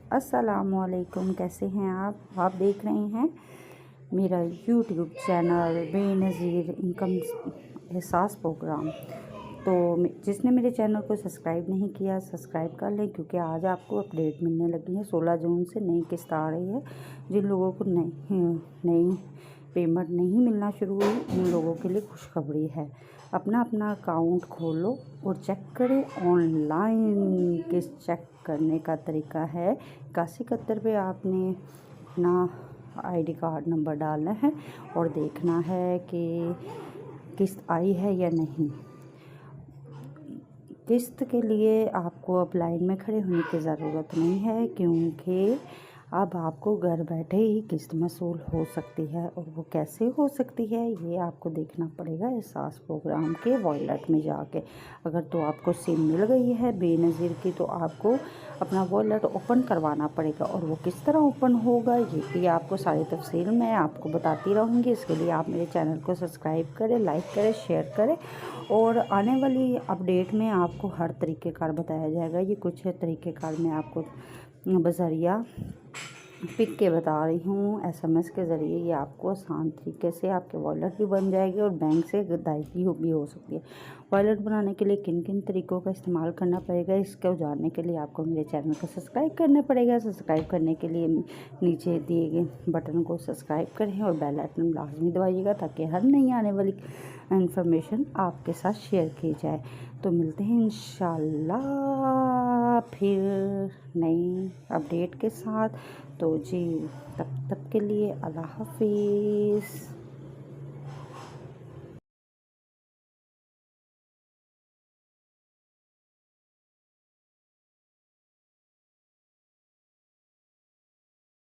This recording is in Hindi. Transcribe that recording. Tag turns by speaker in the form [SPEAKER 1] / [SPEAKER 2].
[SPEAKER 1] अस्सलामुअलैकुम, कैसे हैं आप देख रहे हैं मेरा यूट्यूब चैनल बेनज़ीर इनकम एहसास प्रोग्राम। तो जिसने मेरे चैनल को सब्सक्राइब नहीं किया सब्सक्राइब कर लें, क्योंकि आज आपको अपडेट मिलने लगी है। 16 जून से नई किस्त आ रही है। जिन लोगों को नई पेमेंट नहीं मिलना शुरू हुई उन लोगों के लिए खुशखबरी है। अपना अकाउंट खोलो और चेक करें। ऑनलाइन किस्त चेक करने का तरीका है 8171 पे आपने अपना आईडी कार्ड नंबर डालना है और देखना है कि किस्त आई है या नहीं। किस्त के लिए आपको अब लाइन में खड़े होने की ज़रूरत नहीं है, क्योंकि अब आपको घर बैठे ही किस्त वसूल हो सकती है। और वो कैसे हो सकती है ये आपको देखना पड़ेगा एहसास प्रोग्राम के वॉलेट में जाके। अगर तो आपको सिम मिल गई है बेनज़ीर की तो आपको अपना वॉलेट ओपन करवाना पड़ेगा। और वो किस तरह ओपन होगा ये भी आपको सारी तफसील मैं आपको बताती रहूँगी। इसके लिए आप मेरे चैनल को सब्सक्राइब करें, लाइक करें, शेयर करें। और आने वाली अपडेट में आपको हर तरीक़ेकार बताया जाएगा। ये कुछ तरीक़ेकार मैं आपको बज़रिया पिक के बता रही हूँ। एसएमएस के ज़रिए ये आपको आसान तरीके से आपके वॉलेट भी बन जाएगी और बैंक से अदायगी भी हो सकती है। वॉलेट बनाने के लिए किन किन तरीक़ों का इस्तेमाल करना पड़ेगा इसको जानने के लिए आपको मेरे चैनल को सब्सक्राइब करना पड़ेगा। सब्सक्राइब करने के लिए नीचे दिए गए बटन को सब्सक्राइब करें और बेल आइकन लाजमी दबाइएगा, ताकि हर नई आने वाली इन्फॉर्मेशन आपके साथ शेयर की जाए। तो मिलते हैं इंशाल्लाह फिर नई अपडेट के साथ। तो जी तब तक के लिए अल्लाह हाफिज़।